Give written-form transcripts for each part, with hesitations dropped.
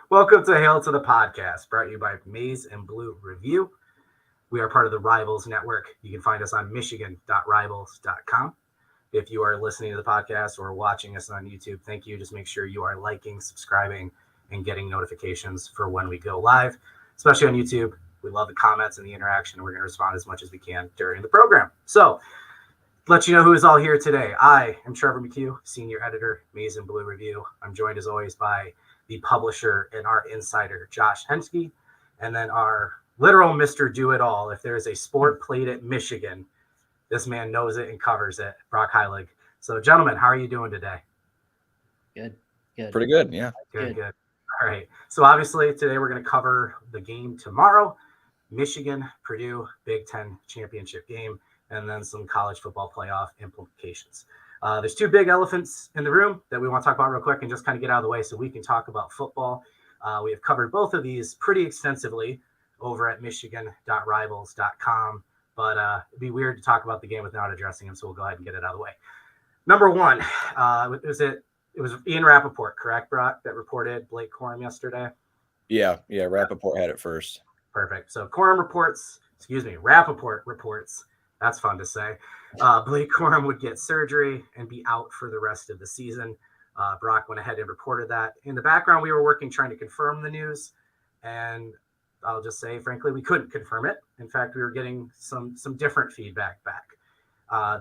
Welcome to Hail to the Podcast, brought to you by Maize and Blue Review. We are part of the Rivals Network. You can find us on michigan.rivals.com. If you are listening to the podcast or watching us on YouTube, thank you. Just make sure you are liking, subscribing, and getting notifications for when we go live, especially on YouTube. We love the comments and the interaction. We're going to respond as much as we can during the program. So, let you know who is all here today. I am Trevor McCue, Senior Editor, Maize and Blue Review. I'm joined as always by the publisher and our insider, Josh Henschke, and then our literal Mr. Do-It-All. If there's a sport played at Michigan, this man knows it and covers it, Brock Heilig. So, gentlemen, how are you doing today? Good. Pretty good, yeah. Good. All right. So, obviously, today we're going to cover the game tomorrow, Michigan, Purdue, Big Ten championship game, and then some college football playoff implications. There's two big elephants in the room that we want to talk about real quick and just kind of get out of the way so we can talk about football. We have covered both of these pretty extensively over at michigan.rivals.com, but it'd be weird to talk about the game without addressing them, so we'll go ahead and get it out of the way. Number one, it was Ian Rappaport, correct, Brock, that reported Blake Corum yesterday? Yeah, Rappaport had it first. Perfect. So Rappaport reports, that's fun to say, Blake Corum would get surgery and be out for the rest of the season. Brock went ahead and reported that. In the background, we were working trying to confirm the news, and I'll just say, frankly, we couldn't confirm it. In fact, we were getting some different feedback back.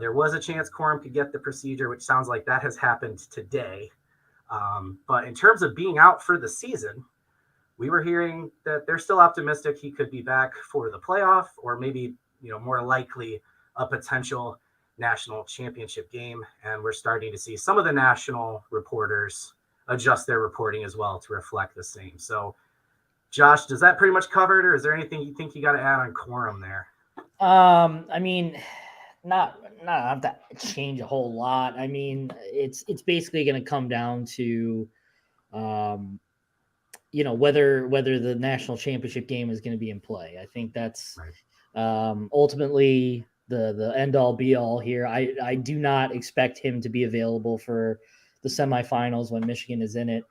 There was a chance Corum could get the procedure, which sounds like that has happened today. But in terms of being out for the season, we were hearing that they're still optimistic he could be back for the playoff, or maybe, more likely a potential national championship game. And we're starting to see some of the national reporters adjust their reporting as well to reflect the same. So, Josh, does that pretty much cover it, or is there anything you think you got to add on Corum there? I mean, not have to change a whole lot. I mean, it's basically going to come down to, whether the national championship game is going to be in play. I think that's ultimately the end all be all here. I do not expect him to be available for the semifinals when Michigan is in it.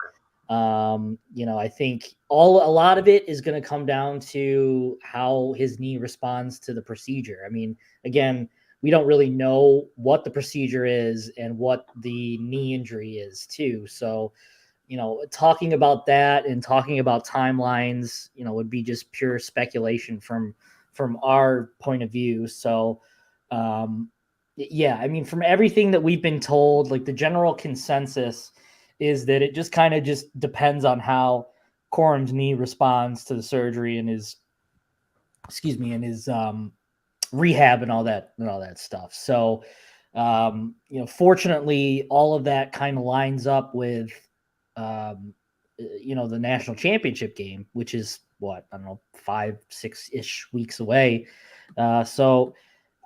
I think a lot of it is going to come down to how his knee responds to the procedure. I mean, again, we don't really know what the procedure is and what the knee injury is too. So, talking about that and talking about timelines, would be just pure speculation from our point of view. So, I mean, from everything that we've been told, like the general consensus is that it just kind of just depends on how Corum's knee responds to the surgery and his rehab and all that stuff. So, fortunately, all of that kind of lines up with, the national championship game, which is 5-6-ish weeks away. So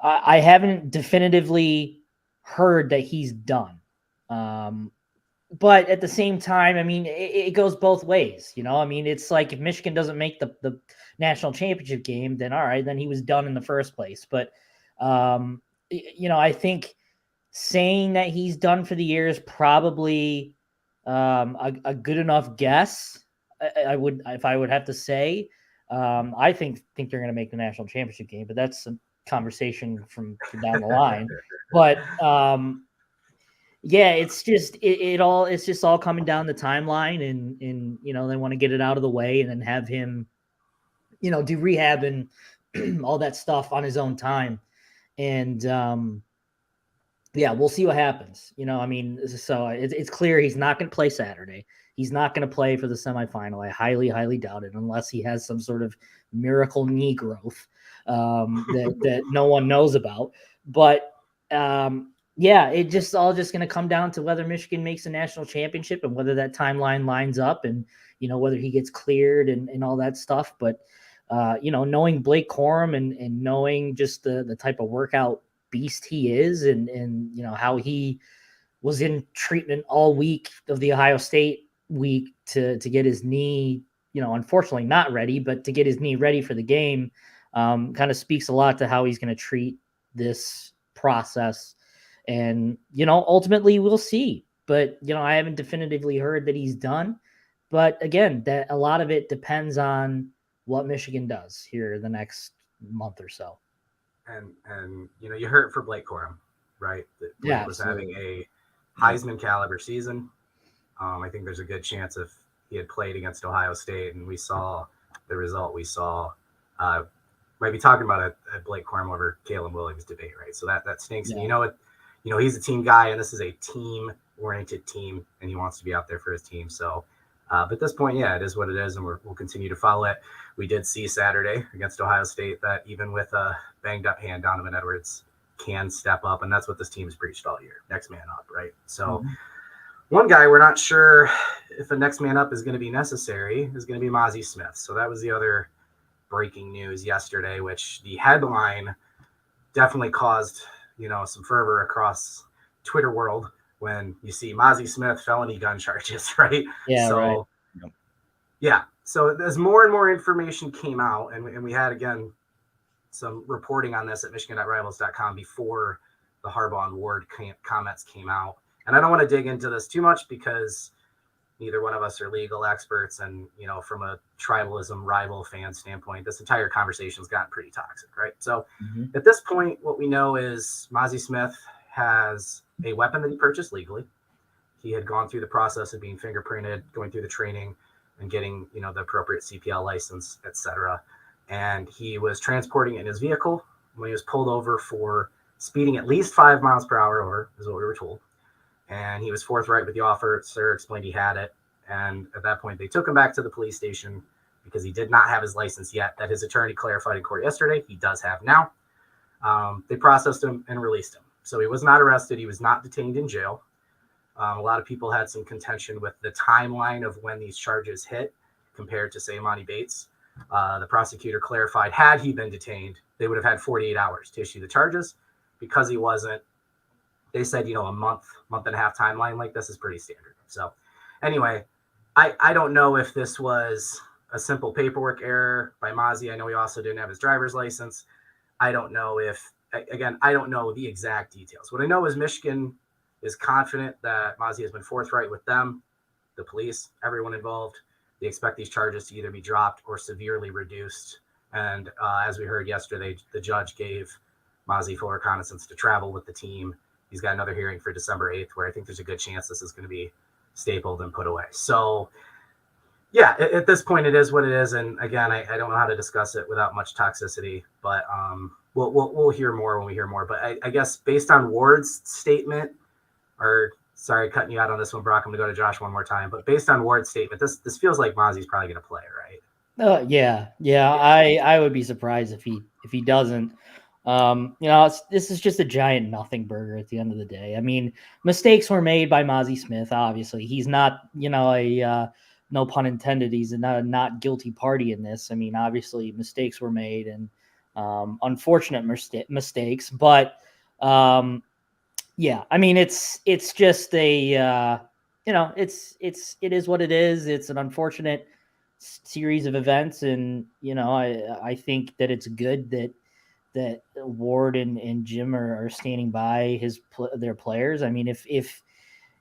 I haven't definitively heard that he's done. But at the same time, I mean, it goes both ways. I mean, it's like if Michigan doesn't make the national championship game, then all right, then he was done in the first place. But, I think saying that he's done for the year is probably a good enough guess. If I would have to say, I think they're going to make the national championship game, but that's a conversation from down the line. But, it's just it's just all coming down the timeline, and they want to get it out of the way and then have him, do rehab and all that stuff on his own time. And we'll see what happens. I mean, so it's clear he's not going to play Saturday. He's not going to play for the semifinal. I highly, highly doubt it, unless he has some sort of miracle knee growth that no one knows about. But it just all going to come down to whether Michigan makes a national championship and whether that timeline lines up and, whether he gets cleared and all that stuff. But, knowing Blake Corum and knowing just the type of workout beast he is and how he was in treatment all week of the Ohio State week to get his knee, unfortunately not ready, but to get his knee ready for the game, kind of speaks a lot to how he's going to treat this process. And, ultimately we'll see. But, I haven't definitively heard that he's done. But again, that a lot of it depends on what Michigan does here the next month or so. And you heard for Blake Corum, right? That Blake was having a Heisman caliber season. I think there's a good chance if he had played against Ohio State and we saw the result we saw, might be talking about a Blake Corum over Caleb Williams debate, right? So that stinks. Yeah. And he's a team guy, and this is a team-oriented team, and he wants to be out there for his team. So, but at this point, yeah, it is what it is, and we'll continue to follow it. We did see Saturday against Ohio State that even with a banged-up hand, Donovan Edwards can step up, and that's what this team has preached all year. Next man up, right? So one guy we're not sure if a next man up is going to be necessary is going to be Mazi Smith. So that was the other breaking news yesterday, which the headline definitely caused some fervor across Twitter world when you see Mazi Smith felony gun charges, right? Yeah, so, right. Yeah. So as more and more information came out, and we had, again, some reporting on this at michigan.rivals.com before the Harbaugh and Ward comments came out. And I don't want to dig into this too much because neither one of us are legal experts. And, from a tribalism rival fan standpoint, this entire conversation's gotten pretty toxic, right? So at this point, what we know is Mazi Smith has a weapon that he purchased legally. He had gone through the process of being fingerprinted, going through the training and getting, the appropriate CPL license, et cetera. And he was transporting it in his vehicle when he was pulled over for speeding at least 5 miles per hour over, is what we were told. And he was forthright with the officer, explained he had it. And at that point, they took him back to the police station because he did not have his license yet, that his attorney clarified in court yesterday. He does have now. They processed him and released him. So he was not arrested. He was not detained in jail. A lot of people had some contention with the timeline of when these charges hit compared to, say, Imani Bates. The prosecutor clarified, had he been detained, they would have had 48 hours to issue the charges. Because he wasn't, they said, a month and a half timeline like this is pretty standard. So anyway, I don't know if this was a simple paperwork error by Mazi. I know he also didn't have his driver's license. I don't know I don't know the exact details. What I know is Michigan is confident that Mazi has been forthright with them, the police, everyone involved. They expect these charges to either be dropped or severely reduced. And as we heard yesterday, the judge gave Mazi full reconnaissance to travel with the team. He's got another hearing for December 8th, where I think there's a good chance this is going to be stapled and put away. So, yeah, at this point, it is what it is. And again, I don't know how to discuss it without much toxicity, but we'll hear more when we hear more. But I guess based on Ward's statement, or sorry, cutting you out on this one, Brock, I'm going to go to Josh one more time. But based on Ward's statement, this feels like Mazi's probably going to play, right? Yeah. I would be surprised if he doesn't. This is just a giant nothing burger at the end of the day. I mean, mistakes were made by Mazi Smith. Obviously, he's not, a no pun intended. He's a not guilty party in this. I mean, obviously, mistakes were made and unfortunate mistakes. But yeah, I mean, it's just a it is what it is. It's an unfortunate series of events, and I think that it's good that Ward and Jim are standing by their players. I mean, if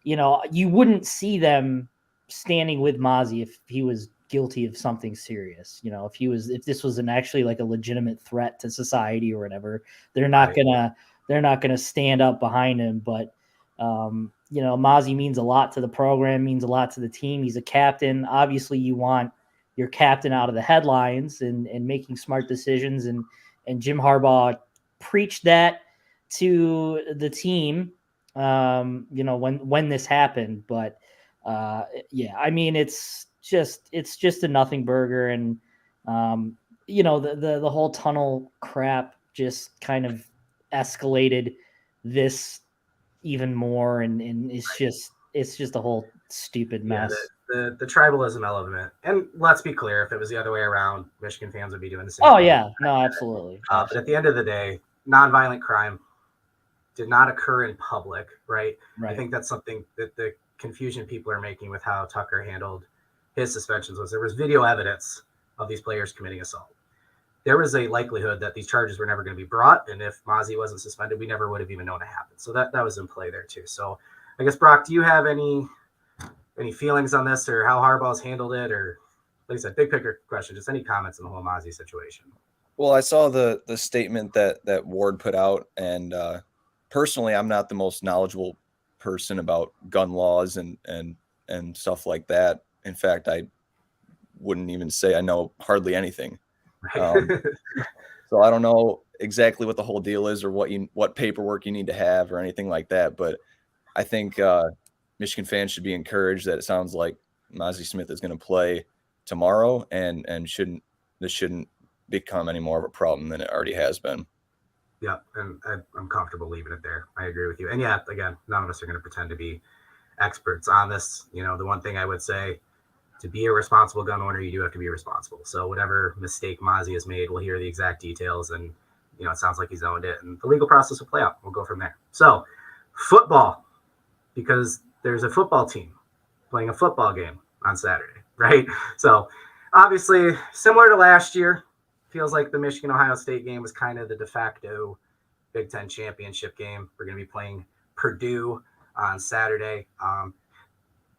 you wouldn't see them standing with Mazi if he was guilty of something serious. If this was actually like a legitimate threat to society or whatever, they're not gonna stand up behind him. But Mazi means a lot to the program, means a lot to the team. He's a captain. Obviously, you want your captain out of the headlines and making smart decisions. And Jim Harbaugh preached that to the team, when this happened. But yeah, I mean, it's just a nothing burger. And, the whole tunnel crap just kind of escalated this even more. And it's just a whole stupid mess. Yeah, the tribalism element. And let's be clear, if it was the other way around, Michigan fans would be doing the same. Oh, yeah. No, absolutely. But at the end of the day, nonviolent crime did not occur in public, right? I think that's something that the confusion people are making with how Tucker handled his suspensions was there was video evidence of these players committing assault. There was a likelihood that these charges were never going to be brought. And if Mazi wasn't suspended, we never would have even known it happened. So that was in play there too. So I guess, Brock, do you have any any feelings on this or how Harbaugh's handled it, or like I said, big picture question, just any comments on the whole Mozzie situation? Well, I saw the statement that Ward put out, and personally, I'm not the most knowledgeable person about gun laws and stuff like that. In fact, I wouldn't even say I know hardly anything. Right. So I don't know exactly what the whole deal is or what paperwork you need to have or anything like that. But I think Michigan fans should be encouraged that it sounds like Mozzie Smith is going to play tomorrow, and this shouldn't become any more of a problem than it already has been. Yeah, and I'm comfortable leaving it there. I agree with you. And yeah, again, none of us are going to pretend to be experts on this. You know, the one thing I would say, to be a responsible gun owner, you do have to be responsible. So whatever mistake Mozzie has made, we'll hear the exact details, and you know, it sounds like he's owned it, and the legal process will play out. We'll go from there. So football, because there's a football team playing a football game on Saturday, right? So obviously, similar to last year, feels like the Michigan-Ohio State game was kind of the de facto Big Ten championship game. We're going to be playing Purdue on Saturday.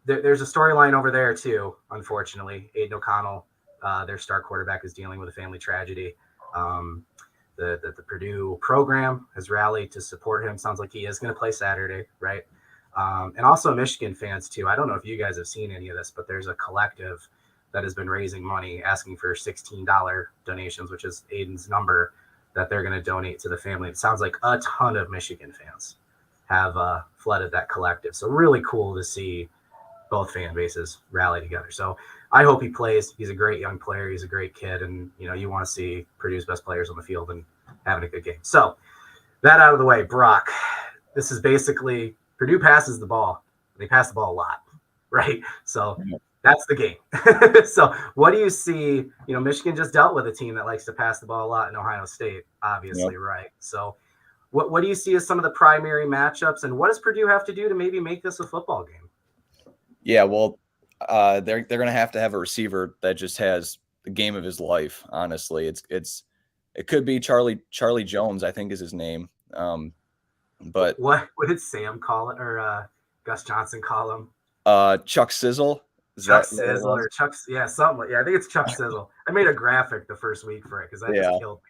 There's a storyline over there too, unfortunately. Aiden O'Connell, their star quarterback, is dealing with a family tragedy. The Purdue program has rallied to support him. Sounds like he is going to play Saturday, right? And also Michigan fans too. I don't know if you guys have seen any of this, but there's a collective that has been raising money, asking for $16 donations, which is Aiden's number, that they're going to donate to the family. It sounds like a ton of Michigan fans have flooded that collective. So really cool to see both fan bases rally together. So I hope he plays. He's a great young player. He's a great kid. And, you know, you want to see Purdue's best players on the field and having a good game. So that out of the way, Brock, this is basically Purdue passes the ball. They pass the ball a lot, right? So that's the game. So what do you see? You know, Michigan just dealt with a team that likes to pass the ball a lot in Ohio State, obviously, right? So what do you see as some of the primary matchups, and what does Purdue have to do to maybe make this a football game? Yeah, well, they're going to have a receiver that just has the game of his life. Honestly, it could be Charlie Jones, I think is his name. But what did Sam call it, or Gus Johnson call him? Chuck Sizzle. Chuck Sizzle or Chuck, yeah, something like, yeah, I think it's Chuck Sizzle. I made a graphic the first week for it because that just killed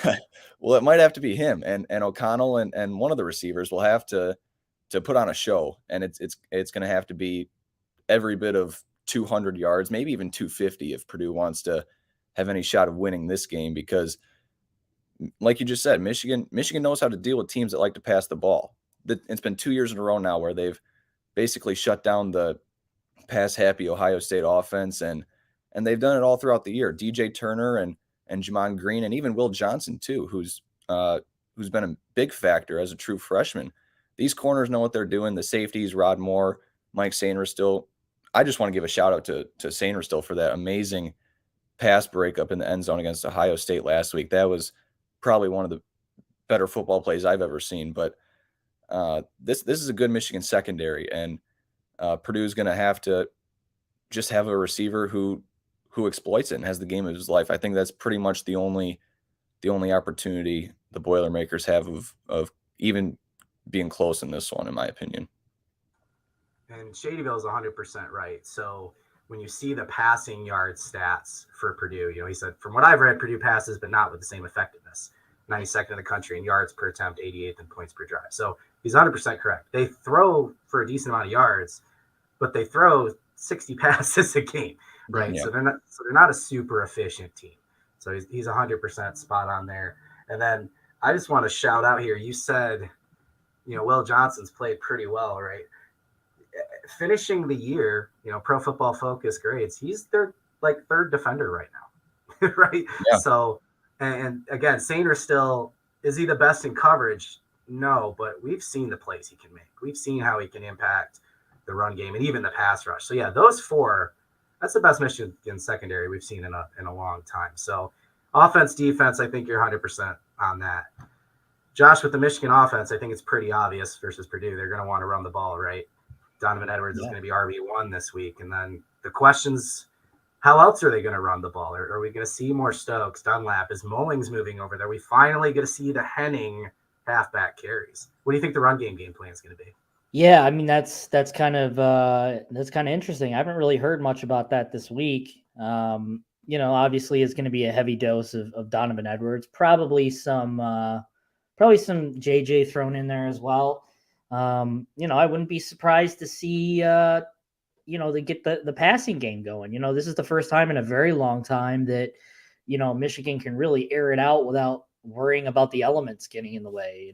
me. Well, it might have to be him and O'Connell and one of the receivers will have to put on a show, and it's going to have to be every bit of 200 yards, maybe even 250 if Purdue wants to have any shot of winning this game, because like you just said, Michigan knows how to deal with teams that like to pass the ball. It's been 2 years in a row now where they've basically shut down the pass-happy Ohio State offense, and they've done it all throughout the year. DJ Turner and Jamon Green, and even Will Johnson too, who's been a big factor as a true freshman. These corners know what they're doing. The safeties, Rod Moore, Mike Sainristil. I just want to give a shout out to Sainristil for that amazing pass breakup in the end zone against Ohio State last week. That was probably one of the better football plays I've ever seen. But this is a good Michigan secondary, and Purdue's going to have to just have a receiver who exploits it and has the game of his life. I think that's pretty much the only opportunity the Boilermakers have of even being close in this one, in my opinion. And Shadyville is 100% right. So when you see the passing yard stats for Purdue, you know, he said, from what I've read, Purdue passes, but not with the same effectiveness. 92nd in the country in yards per attempt, 88th in points per drive. So he's 100% correct. They throw for a decent amount of yards, but they throw 60 passes a game, right? Yeah. So they're not a super efficient team. So he's 100% spot on there. And then I just want to shout out here. You said, you know, Will Johnson's played pretty well, right? Finishing the year, you know, Pro Football Focus grades, he's their third defender right now, right? Yeah. So, and again, Sainristil, is he the best in coverage? No, but we've seen the plays he can make. We've seen how he can impact the run game and even the pass rush. So yeah, those four, that's the best Michigan secondary we've seen in a long time. So offense, defense, I think you're 100% on that. Josh, with the Michigan offense, I think it's pretty obvious versus Purdue. They're going to want to run the ball, right? Donovan Edwards is going to be RB1 this week. And then the questions, how else are they going to run the ball? Are we going to see more Stokes, Dunlap? Is Mullings moving over there? We finally get to see the Henning halfback carries. What do you think the run game plan is going to be? Yeah, I mean that's kind of interesting. I haven't really heard much about that this week. Obviously it's going to be a heavy dose of Donovan Edwards, probably some JJ thrown in there as well. I wouldn't be surprised to see they get the passing game going. This is the first time in a very long time that Michigan can really air it out without worrying about the elements getting in the way.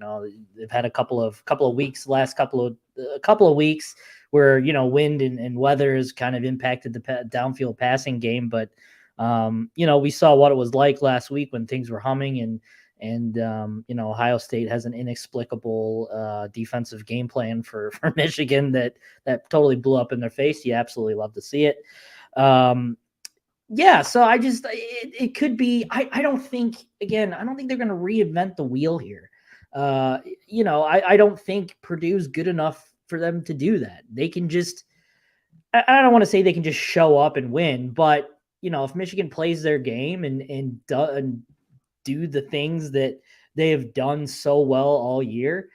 They've had a couple of weeks, last couple of weeks where wind and weather has kind of impacted the downfield passing game, but we saw what it was like last week when things were humming, and Ohio State has an inexplicable defensive game plan for Michigan that totally blew up in their face. You absolutely love to see it. Yeah, so it could be. I don't think they're going to reinvent the wheel here. I don't think Purdue's good enough for them to do that. They can just. I don't want to say they can just show up and win, but if Michigan plays their game and do the things that they have done so well all year,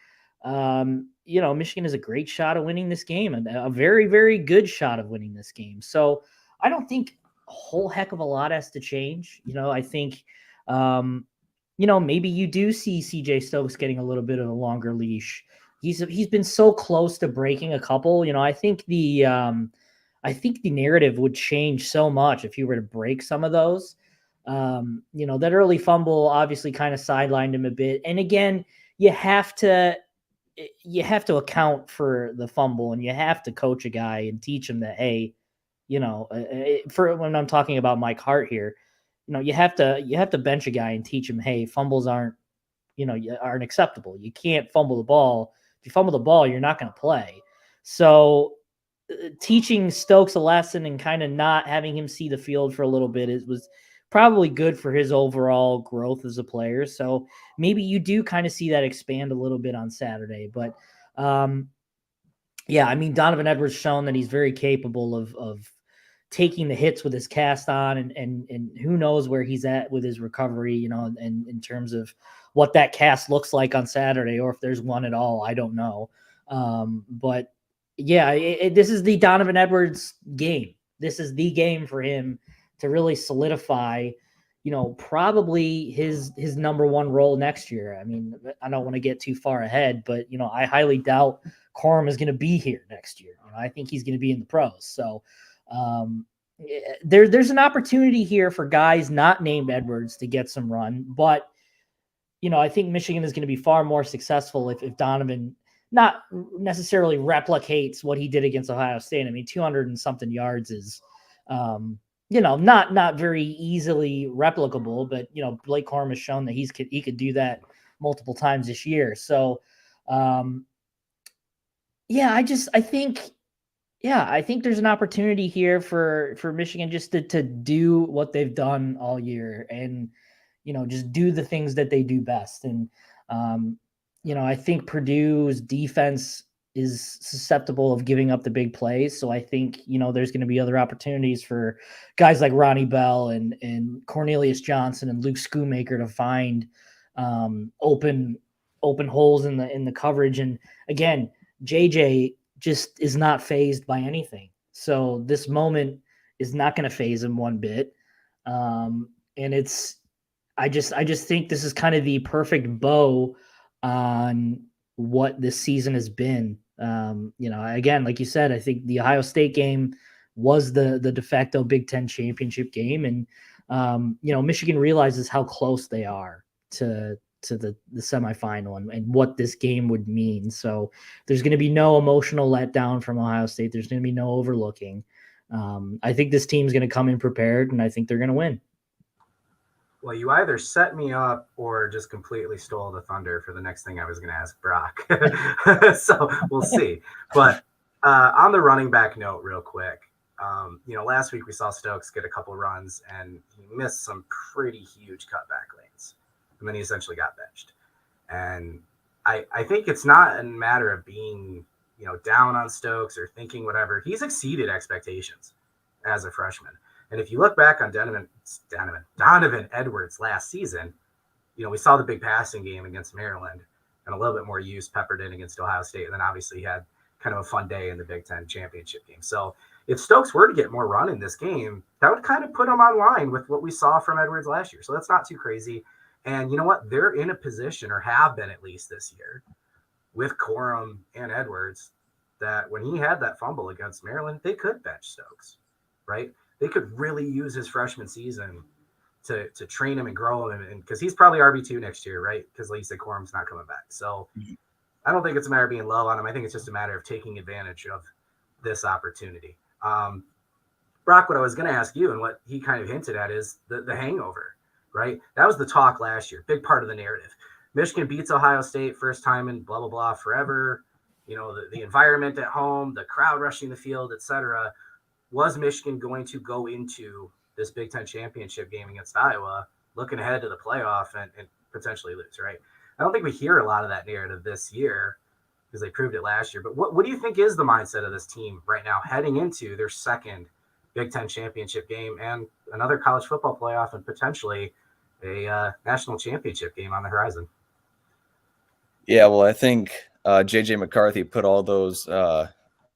Michigan has a great shot of winning this game, and a very, very good shot of winning this game. So I don't think a whole heck of a lot has to change. I think, maybe you do see CJ Stokes getting a little bit of a longer leash. He's been so close to breaking a couple. I think the narrative would change so much if he were to break some of those. That early fumble obviously kind of sidelined him a bit. And again, you have to account for the fumble, and you have to coach a guy and teach him that, hey, for when I'm talking about Mike Hart here, you have to bench a guy and teach him, hey, fumbles aren't acceptable. You can't fumble the ball. If you fumble the ball, you're not going to play. So teaching Stokes a lesson and kind of not having him see the field for a little bit was probably good for his overall growth as a player. So maybe you do kind of see that expand a little bit on Saturday. But yeah, I mean, Donovan Edwards shown that he's very capable of taking the hits with his cast on, and who knows where he's at with his recovery, and in terms of what that cast looks like on Saturday, or if there's one at all, I don't know. But yeah, this is the Donovan Edwards game. This is the game for him to really solidify, probably his number one role next year. I mean, I don't want to get too far ahead, but, I highly doubt Corum is going to be here next year. I think he's going to be in the pros. So there's an opportunity here for guys not named Edwards to get some run, but, I think Michigan is going to be far more successful if Donovan not necessarily replicates what he did against Ohio State. I mean, 200 and something yards is, not very easily replicable, but, Blake Corum has shown that he could do that multiple times this year. So, I think there's an opportunity here for Michigan just to do what they've done all year and, just do the things that they do best. And, I think Purdue's defense is susceptible of giving up the big plays. So I think, there's going to be other opportunities for guys like Ronnie Bell and Cornelius Johnson and Luke Schoonmaker to find open holes in the coverage. And again, JJ just is not fazed by anything. So this moment is not going to faze him one bit. And I just think this is kind of the perfect bow on what this season has been. Again, like you said, I think the Ohio State game was the de facto Big Ten championship game. And, Michigan realizes how close they are to the semifinal and what this game would mean. So there's going to be no emotional letdown from Ohio State. There's going to be no overlooking. I think this team's going to come in prepared, and I think they're going to win. Well, you either set me up or just completely stole the thunder for the next thing I was going to ask Brock. So we'll see. But on the running back note, real quick, last week we saw Stokes get a couple runs and he missed some pretty huge cutback lanes. And then he essentially got benched. And I think it's not a matter of being, down on Stokes or thinking whatever. He's exceeded expectations as a freshman. And if you look back on Donovan Edwards last season, we saw the big passing game against Maryland and a little bit more use peppered in against Ohio State. And then obviously he had, kind of a fun day in the Big Ten championship game. So if Stokes were to get more run in this game, that would kind of put them on line with what we saw from Edwards last year. So that's not too crazy. And you know what? They're in a position, or have been at least this year, with Corum and Edwards, that when he had that fumble against Maryland, they could bench Stokes, right? They could really use his freshman season to train him and grow him, and because he's probably RB2 next year, right? Because like you said, Corum's not coming back. So I don't think it's a matter of being low on him. I think it's just a matter of taking advantage of this opportunity. Brock, what I was going to ask you, and what he kind of hinted at, is the hangover, right? That was the talk last year, big part of the narrative. Michigan beats Ohio State first time in blah, blah, blah forever. You know, the environment at home, the crowd rushing the field, etc. Was Michigan going to go into this Big Ten championship game against Iowa looking ahead to the playoff and potentially lose, right? I don't think we hear a lot of that narrative this year because they proved it last year. But what do you think is the mindset of this team right now heading into their second Big Ten championship game and another college football playoff and potentially a national championship game on the horizon? Yeah, well, I think J.J. McCarthy put all those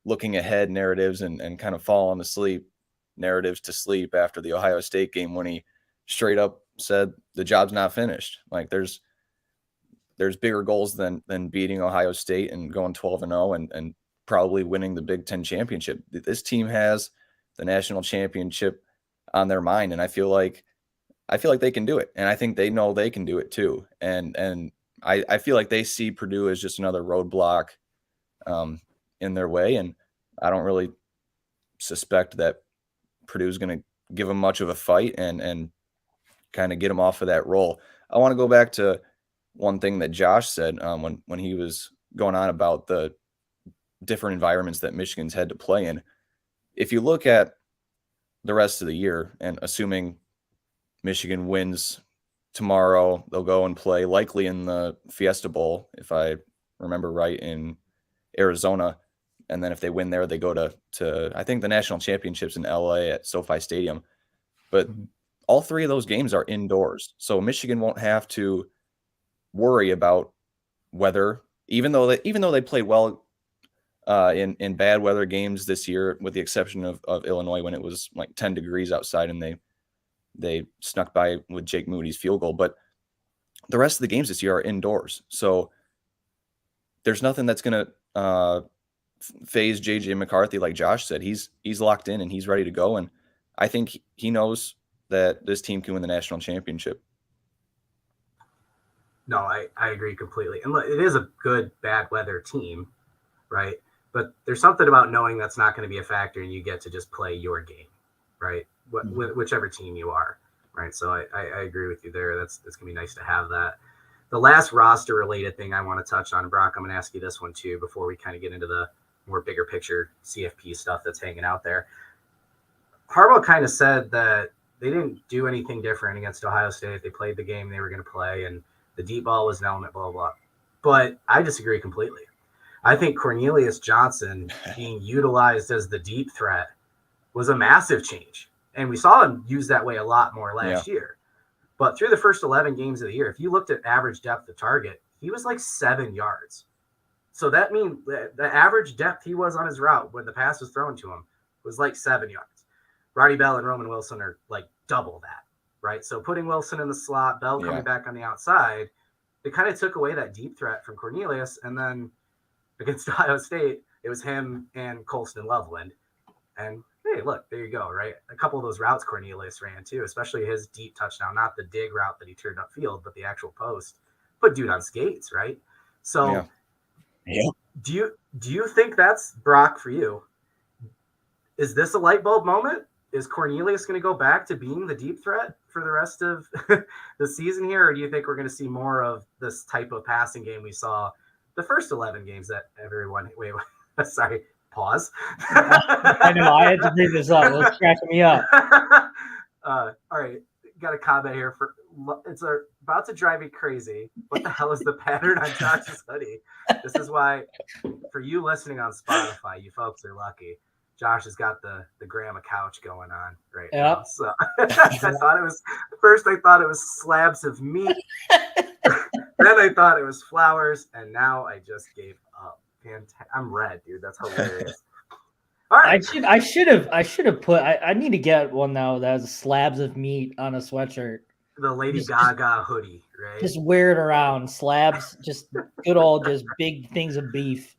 looking ahead narratives and kind of falling asleep narratives to sleep after the Ohio State game when he straight up said the job's not finished. Like there's bigger goals than beating Ohio State and going 12-0 and probably winning the Big Ten championship. This team has the national championship on their mind, and I feel like they can do it, and I think they know they can do it too. And I feel like they see Purdue as just another roadblock in their way, and I don't really suspect that Purdue's going to give them much of a fight and kind of get them off of that roll. I want to go back to one thing that Josh said when he was going on about the different environments that Michigan's had to play in. If you look at the rest of the year, and assuming Michigan wins tomorrow, they'll go and play likely in the Fiesta Bowl, if I remember right, in Arizona. And then if they win there, they go to I think the national championships in LA at SoFi Stadium. But all three of those games are indoors. So Michigan won't have to worry about weather, even though they played well in bad weather games this year, with the exception of Illinois when it was like 10 degrees outside and they snuck by with Jake Moody's field goal. But the rest of the games this year are indoors. So there's nothing that's going to phase J.J. McCarthy. Like Josh said, he's locked in and he's ready to go. And I think he knows that this team can win the national championship. No, I agree completely. And look, it is a good bad weather team, right? But there's something about knowing that's not going to be a factor and you get to just play your game, right? Whichever team you are, right? So I agree with you there. It's going to be nice to have that. The last roster related thing I want to touch on, Brock, I'm going to ask you this one too before we kind of get into the more bigger picture CFP stuff that's hanging out there. Harbaugh kind of said that they didn't do anything different against Ohio State. They played the game they were going to play, and the deep ball was an element, blah, blah, blah. But I disagree completely. I think Cornelius Johnson being utilized as the deep threat was a massive change. And we saw him use that way a lot more last year. But through the first 11 games of the year, if you looked at average depth of target, he was like 7 yards. So that means the average depth he was on his route when the pass was thrown to him was like 7 yards. Roddy Bell and Roman Wilson are like double that, right? So putting Wilson in the slot, Bell coming back on the outside, it kind of took away that deep threat from Cornelius. And then against Ohio State, it was him and Colston and Loveland. And hey, look, there you go, right? A couple of those routes Cornelius ran too, especially his deep touchdown, not the dig route that he turned upfield, but the actual post. Put dude on skates, right? So do you think that's, Brock, for you? Is this a light bulb moment? Is Cornelius going to go back to being the deep threat for the rest of the season here? Or do you think we're going to see more of this type of passing game we saw the first 11 games that everyone – wait, sorry, pause. I know, I had to bring this up. It's cracking me up. All right, got a comment here. It's about to drive me crazy. What the hell is the pattern on Josh's hoodie? This is why, for you listening on Spotify, you folks are lucky. Josh has got the grandma couch going on right now. So I thought it was slabs of meat. Then I thought it was flowers, and now I just gave up I'm red, dude. That's hilarious. All right. I should have put. I need to get one now that has slabs of meat on a sweatshirt. The Lady Gaga hoodie, right? Just wear it around. Slabs, just good old, just big things of beef,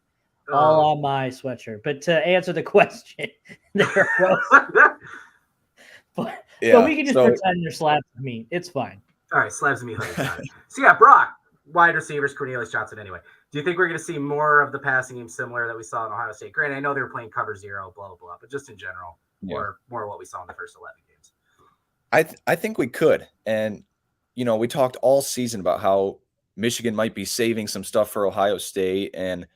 all on my sweatshirt. But to answer the question, there but we can just pretend they're slabs of meat. It's fine. All right, slabs of meat hoodies. So yeah, Brock, wide receivers, Cornelius Johnson. Anyway, do you think we're going to see more of the passing game similar that we saw in Ohio State? Granted, I know they were playing cover zero, blah blah blah, but just in general, more what we saw in the first 11 games. I think we could. And, we talked all season about how Michigan might be saving some stuff for Ohio State and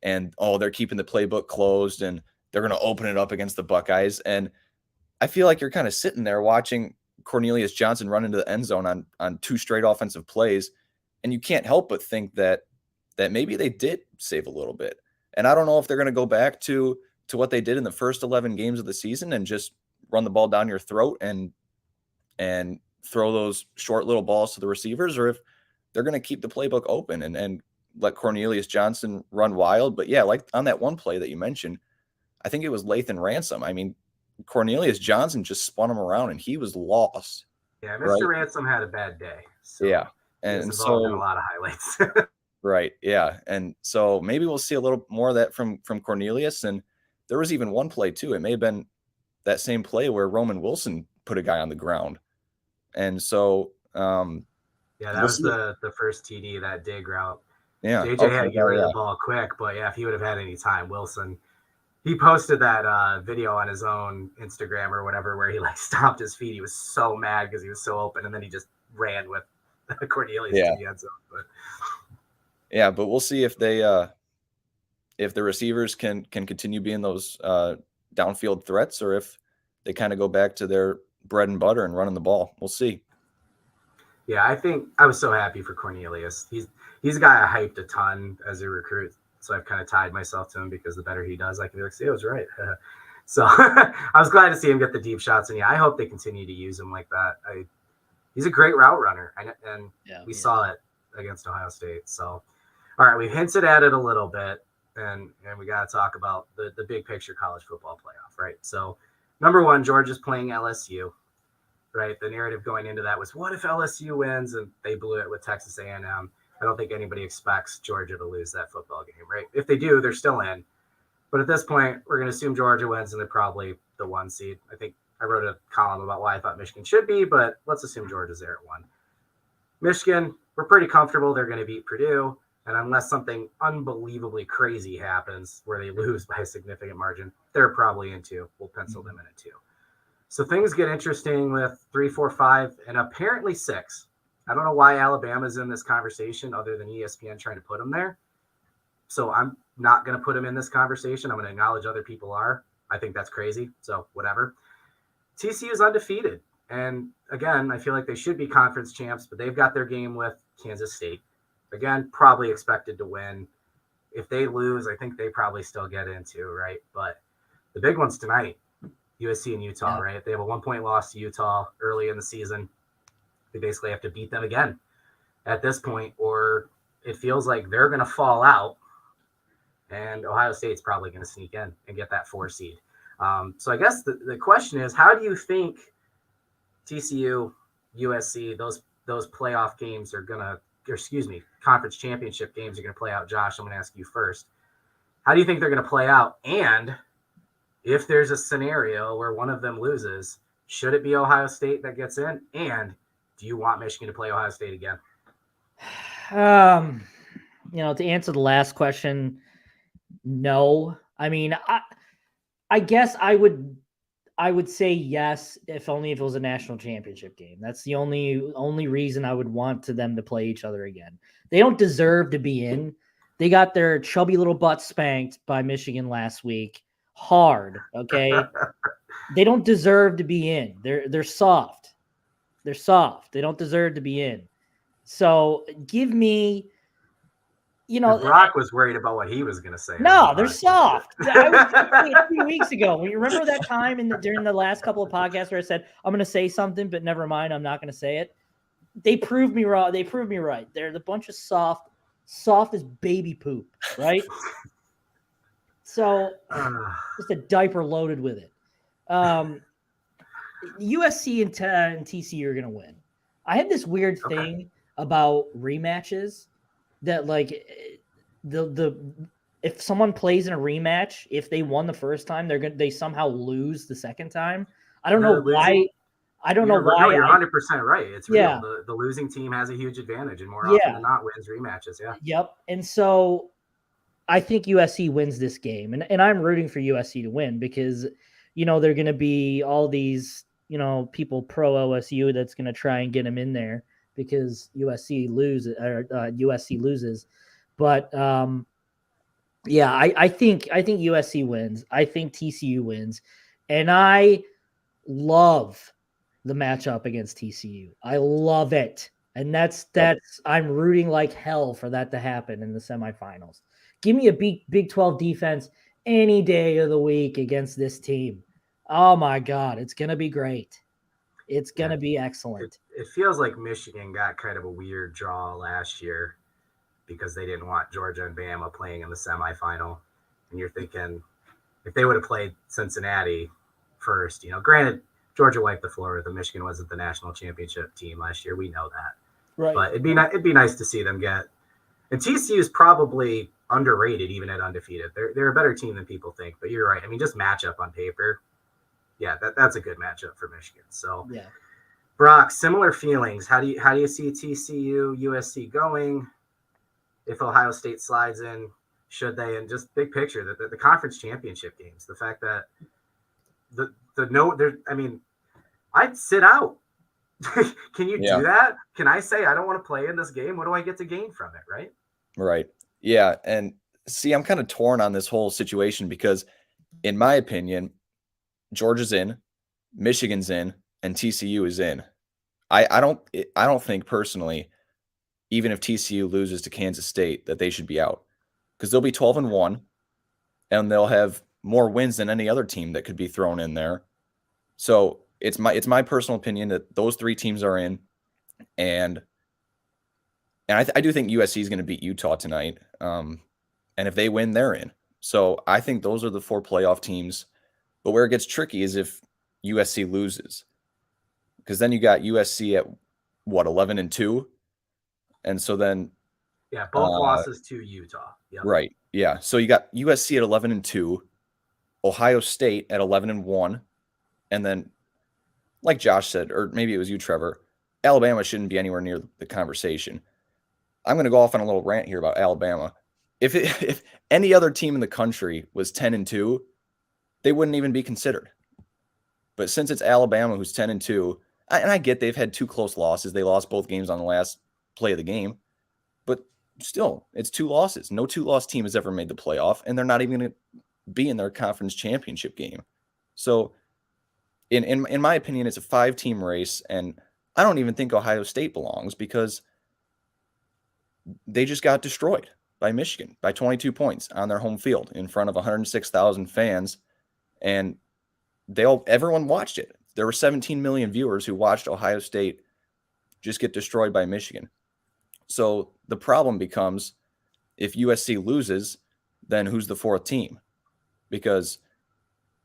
they're keeping the playbook closed and they're going to open it up against the Buckeyes. And I feel like you're kind of sitting there watching Cornelius Johnson run into the end zone on 2 straight offensive plays. And you can't help but think that maybe they did save a little bit. And I don't know if they're going to go back to what they did in the first 11 games of the season and just run the ball down your throat and throw those short little balls to the receivers, or if they're going to keep the playbook open and let Cornelius Johnson run wild. But yeah, like on that one play that you mentioned, I think it was Lathan Ransom. I mean, Cornelius Johnson just spun him around and he was lost. Yeah, Mr. Ransom had a bad day. So yeah. And so in a lot of highlights. Right. Yeah. And so maybe we'll see a little more of that from Cornelius. And there was even one play too. It may have been that same play where Roman Wilson put a guy on the ground. And so, that was the first TD, that dig route. Yeah. JJ had to get rid of the ball quick, but yeah, if he would have had any time, Wilson, he posted that video on his own Instagram or whatever, where he stomped his feet. He was so mad because he was so open. And then he just ran with Cornelius to the end zone. But we'll see if they, if the receivers can continue being those downfield threats, or if they kind of go back to their bread and butter and running the ball. We'll see. Yeah, I think I was so happy for Cornelius. He's a guy I hyped a ton as a recruit, so I've kind of tied myself to him because the better he does, I can be like, see, I was right. So I was glad to see him get the deep shots, and I hope they continue to use him like that. He's a great route runner, and we saw it against Ohio State. So, all right, we've hinted at it a little bit, and we got to talk about the big picture college football playoff, right? So, number one, Georgia's playing LSU, right? The narrative going into that was, what if LSU wins? And they blew it with Texas A&M. I don't think anybody expects Georgia to lose that football game, right? If they do, they're still in. But at this point, we're going to assume Georgia wins, and they're probably the 1 seed. I think I wrote a column about why I thought Michigan should be, but let's assume Georgia's there at 1. Michigan, we're pretty comfortable they're going to beat Purdue. And unless something unbelievably crazy happens where they lose by a significant margin, they're probably in 2. We'll pencil them in at 2. So things get interesting with 3, 4, 5, and apparently 6. I don't know why Alabama's in this conversation other than ESPN trying to put them there. So I'm not going to put them in this conversation. I'm going to acknowledge other people are. I think that's crazy. So whatever. TCU is undefeated. And again, I feel like they should be conference champs, but they've got their game with Kansas State. Again, probably expected to win. If they lose, I think they probably still get into, right? But the big one's tonight, USC and Utah, right? They have a 1-point loss to Utah early in the season. They basically have to beat them again at this point, or it feels like they're going to fall out, and Ohio State's probably going to sneak in and get that 4 seed. So I guess the question is, how do you think TCU, USC, those playoff games are going to, conference championship games are going to play out? Josh, I'm going to ask you first. How do you think they're going to play out? And if there's a scenario where one of them loses, should it be Ohio State that gets in? And do you want Michigan to play Ohio State again? To answer the last question, no. I mean, I guess I would say yes, if only if it was a national championship game. That's the only reason I would want them to play each other again. They don't deserve to be in. They got their chubby little butts spanked by Michigan last week. Hard, okay? They don't deserve to be in. They're soft. They're soft. They don't deserve to be in. So give me, Brock was worried about what he was going to say. No, they're soft. I was saying a few weeks ago. You remember that time during the last couple of podcasts where I said, I'm going to say something, but never mind, I'm not going to say it? They proved me wrong. They proved me right. They're the bunch of soft as baby poop, right? So just a diaper loaded with it. USC and TCU are going to win. I have this weird thing about rematches that like if someone plays in a rematch, if they won the first time, they somehow lose the second time. I don't know why. I don't know why. No, you're 100% right. It's Yeah. real. The losing team has a huge advantage and more often than not wins rematches. Yeah. Yep. And so I think USC wins this game. And I'm rooting for USC to win because, you know, they're going to be all these, you know, people pro OSU that's going to try and get them in there because USC loses. But yeah, I think USC wins. I think TCU wins. And I love the matchup against TCU. I love it. And that's I'm rooting like hell for that to happen in the semifinals. Give me a Big 12 defense any day of the week against this team. Oh my God, it's going to be great. It's going to be excellent. It feels like Michigan got kind of a weird draw last year because they didn't want Georgia and Bama playing in the semifinal. And you're thinking if they would have played Cincinnati first, you know, granted, Georgia wiped the floor with them. Michigan wasn't the national championship team last year. We know that. Right. But it'd be nice to see them get. And TCU is probably underrated even at undefeated. They're a better team than people think. But you're right. I mean, just matchup on paper. Yeah, that's a good matchup for Michigan. So yeah. Brock, similar feelings. How do you see TCU, USC going? If Ohio State slides in, should they? And just big picture, the conference championship games, the fact that I'd sit out. Can you do that? Can I say I don't want to play in this game? What do I get to gain from it? Right. Right. Yeah. And see, I'm kind of torn on this whole situation because in my opinion, Georgia's in, Michigan's in, and TCU is in. I don't think personally, even if TCU loses to Kansas State, that they should be out because they'll be 12-1 and they'll have more wins than any other team that could be thrown in there. So it's my personal opinion that those three teams are in, and I do think USC is going to beat Utah tonight. And if they win, they're in. So I think those are the four playoff teams. But where it gets tricky is if USC loses, because then you got USC at what 11-2, and so then both losses to Utah. Yep. Right. Yeah. So you got USC at 11-2, Ohio State at 11-1, and then, like Josh said, or maybe it was you, Trevor, Alabama shouldn't be anywhere near the conversation. I'm going to go off on a little rant here about Alabama. If any other team in the country was 10-2, they wouldn't even be considered. But since it's Alabama who's 10-2, and I get they've had two close losses. They lost both games on the last play of the game. But still, it's two losses. No two-loss team has ever made the playoff, and they're not even going to be in their conference championship game. So in my opinion, it's a 5-team race, and I don't even think Ohio State belongs because they just got destroyed by Michigan by 22 points on their home field in front of 106,000 fans, and everyone watched it. There were 17 million viewers who watched Ohio State just get destroyed by Michigan. So the problem becomes if USC loses, then who's the fourth team? Because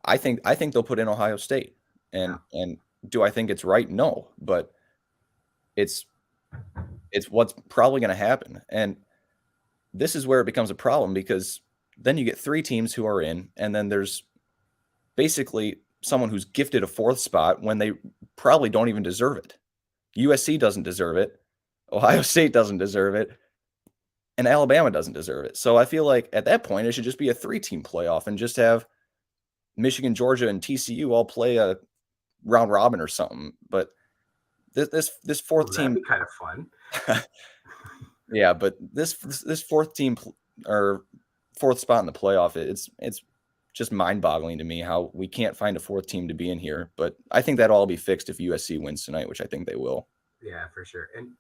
I think they'll put in Ohio State. And do I think it's right? No, but it's what's probably going to happen. And this is where it becomes a problem because then you get three teams who are in, and then there's basically someone who's gifted a fourth spot when they probably don't even deserve it. USC doesn't deserve it. Ohio State doesn't deserve it. And Alabama doesn't deserve it. So I feel like at that point, it should just be a 3-team playoff and just have Michigan, Georgia, and TCU all play a round robin or something. But this fourth team, that'd be kind of fun. Yeah, but this fourth team or fourth spot in the playoff, it's just mind-boggling to me how we can't find a fourth team to be in here. But I think that'll all be fixed if USC wins tonight, which I think they will. Yeah, for sure. And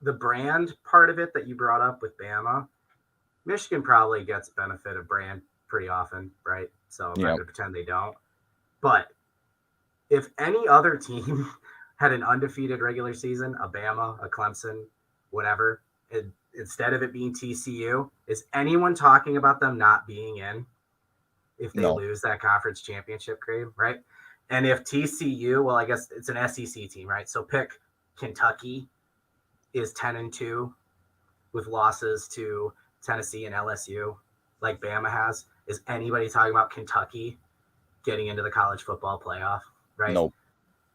the brand part of it that you brought up with Bama, Michigan probably gets benefit of brand pretty often, right? So I'm not going to pretend they don't. But if any other team had an undefeated regular season, a Bama, a Clemson, whatever, instead of it being TCU, is anyone talking about them not being in? if they No. lose that conference championship game, right? And if TCU, well, I guess it's an SEC team, right? So pick Kentucky is 10-2 with losses to Tennessee and LSU, like Bama has. Is anybody talking about Kentucky getting into the college football playoff, right? Nope.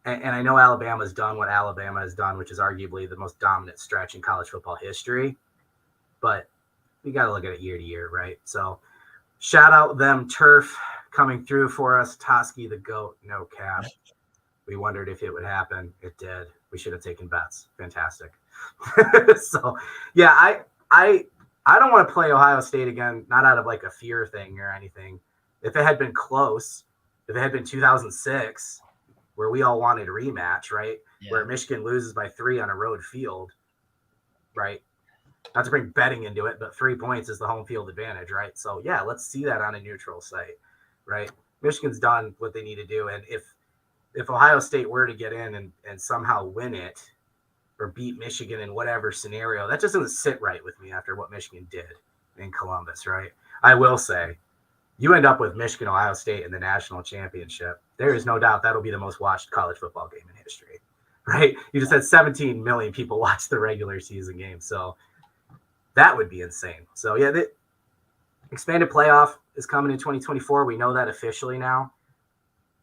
And I know Alabama's done what Alabama has done, which is arguably the most dominant stretch in college football history. But we got to look at it year to year, right? So shout out them turf coming through for us. Toski the GOAT, no cap. We wondered if it would happen. It did. We should have taken bets. Fantastic. So yeah, I don't want to play Ohio State again, not out of like a fear thing or anything. If it had been close, if it had been 2006, where we all wanted a rematch, right? Yeah. Where Michigan loses by 3 on a road field, right? Not to bring betting into it, but 3 points is the home field advantage, right? So yeah, let's see that on a neutral site, right? Michigan's done what they need to do. And if Ohio State were to get in and somehow win it or beat Michigan in whatever scenario, that just doesn't sit right with me after what Michigan did in Columbus, right? I will say, you end up with Michigan, Ohio State in the national championship. There is no doubt that'll be the most watched college football game in history, right? You just had 17 million people watch the regular season game. So that would be insane. So yeah, the expanded playoff is coming in 2024. We know that officially now.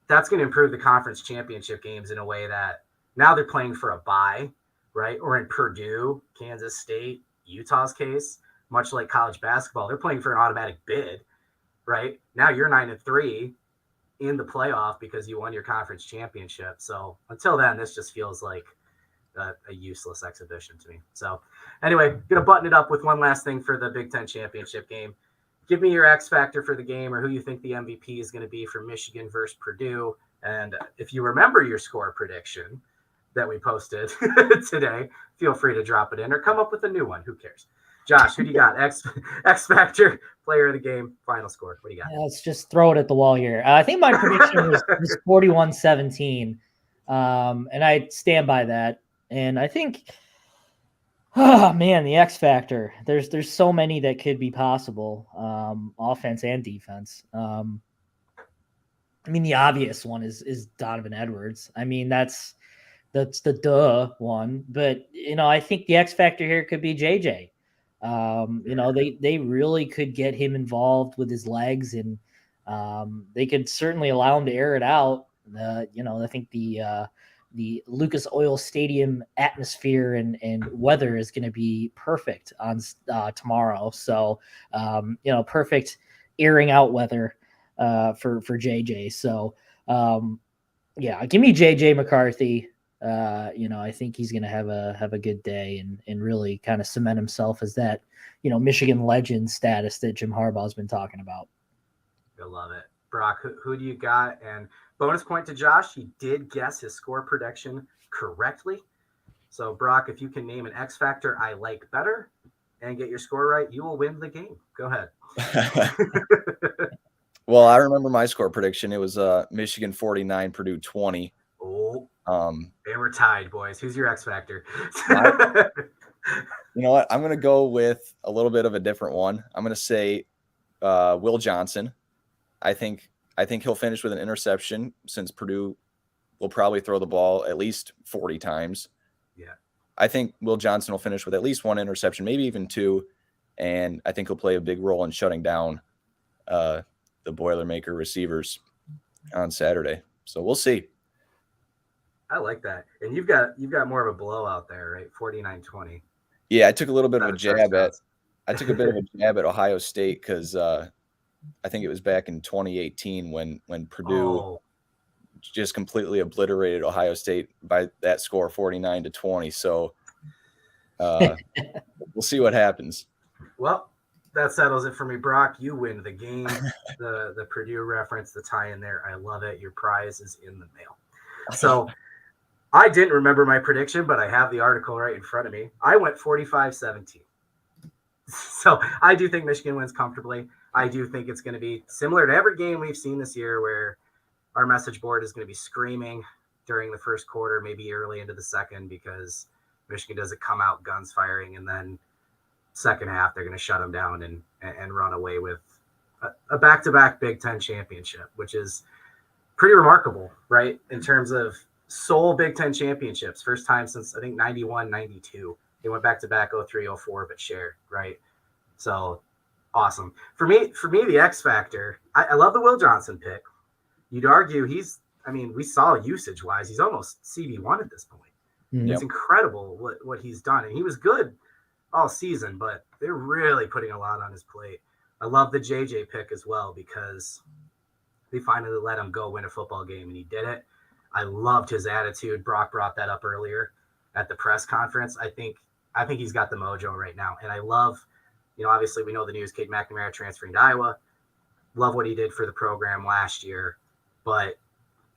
That's going to improve the conference championship games in a way that now they're playing for a bye, right? Or in Purdue, Kansas State, Utah's case, much like college basketball, they're playing for an automatic bid, right? Now you're 9-3 in the playoff because you won your conference championship. So until then, this just feels like a useless exhibition to me. So anyway, going to button it up with one last thing for the Big Ten championship game. Give me your X factor for the game, or who you think the MVP is going to be for Michigan versus Purdue. And if you remember your score prediction that we posted today, feel free to drop it in or come up with a new one. Who cares? Josh, who do you got? X factor, player of the game, final score. What do you got? Yeah, let's just throw it at the wall here. I think my prediction was 41-17. And I stand by that. And I think, oh man, the X factor. There's so many that could be possible, offense and defense. I mean, the obvious one is Donovan Edwards. I mean, that's the duh one. But I think the X factor here could be JJ. They really could get him involved with his legs, and they could certainly allow him to air it out. I think the Lucas Oil Stadium atmosphere and weather is going to be perfect on tomorrow. So, perfect airing out weather for JJ. So, give me JJ McCarthy. I think he's going to have a good day and really kind of cement himself as that, Michigan legend status that Jim Harbaugh's been talking about. I love it. Brock, who do you got? And bonus point to Josh, he did guess his score prediction correctly. So, Brock, if you can name an X factor I like better and get your score right, you will win the game. Go ahead. Well, I remember my score prediction. It was Michigan 49, Purdue 20. Oh, and we're tied, boys. Who's your X factor? You know what? I'm going to go with a little bit of a different one. I'm going to say Will Johnson. I think he'll finish with an interception, since Purdue will probably throw the ball at least 40 times. Yeah. I think Will Johnson will finish with at least one interception, maybe even two, and I think he'll play a big role in shutting down the Boilermaker receivers on Saturday. So we'll see. I like that. And you've got more of a blowout there, right? 49-20. Yeah, I took a little bit of a jab at Ohio State, because I think it was back in 2018 when Purdue just completely obliterated Ohio State by that score, 49-20. So we'll see what happens. Well, that settles it for me, Brock. You win the game. The Purdue reference, the tie in there. I love it. Your prize is in the mail. So I didn't remember my prediction, but I have the article right in front of me. I went 45-17. So I do think Michigan wins comfortably. I do think it's going to be similar to every game we've seen this year, where our message board is going to be screaming during the first quarter, maybe early into the second, because Michigan doesn't come out guns firing, and then second half they're going to shut them down and run away with a back-to-back Big Ten championship, which is pretty remarkable, right? In terms of sole Big Ten championships, first time since I think 91, 92. They went back-to-back 03, 04, but shared, right? So awesome. For me, the X factor, I love the Will Johnson pick. You'd argue we saw usage-wise, he's almost CB1 at this point. Mm-hmm. It's incredible what he's done. And he was good all season, but they're really putting a lot on his plate. I love the JJ pick as well because they finally let him go win a football game, and he did it. I loved his attitude. Brock brought that up earlier at the press conference. I think he's got the mojo right now. And I love, obviously we know the news, Cade McNamara transferring to Iowa. Love what he did for the program last year. But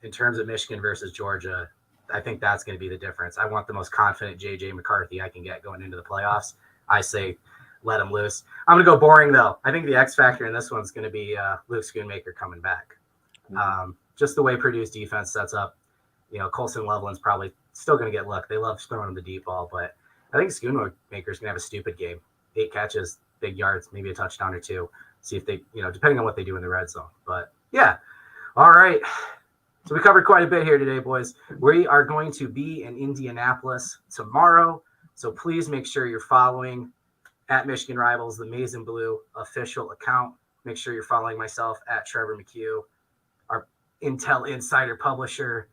in terms of Michigan versus Georgia, I think that's going to be the difference. I want the most confident J.J. McCarthy I can get going into the playoffs. I say let him loose. I'm going to go boring, though. I think the X factor in this one's going to be Luke Schoonmaker coming back. Just the way Purdue's defense sets up, Colson Loveland's probably still going to get look. They love throwing him the deep ball, but I think Schoonmaker's going to have a stupid game. 8 catches, big yards, maybe a touchdown or 2. See if they, depending on what they do in the red zone. But, yeah. All right. So we covered quite a bit here today, boys. We are going to be in Indianapolis tomorrow. So please make sure you're following at Michigan Rivals, the Maize and Blue official account. Make sure you're following myself at Trevor McCue, our Intel Insider Publisher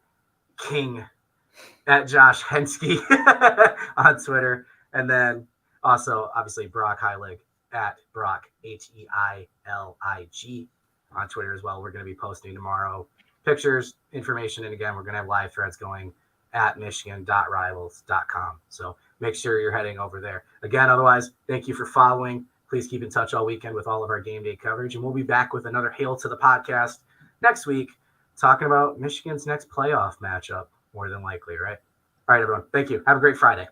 King, at Josh Henschke on Twitter. And then also, obviously, Brock Heilig at Brock, Heilig on Twitter as well. We're going to be posting tomorrow pictures, information, and again, we're going to have live threads going at michigan.rivals.com. So make sure you're heading over there. Again, otherwise, thank you for following. Please keep in touch all weekend with all of our game day coverage, and we'll be back with another Hail to the Podcast next week, talking about Michigan's next playoff matchup, more than likely, right? All right, everyone. Thank you. Have a great Friday.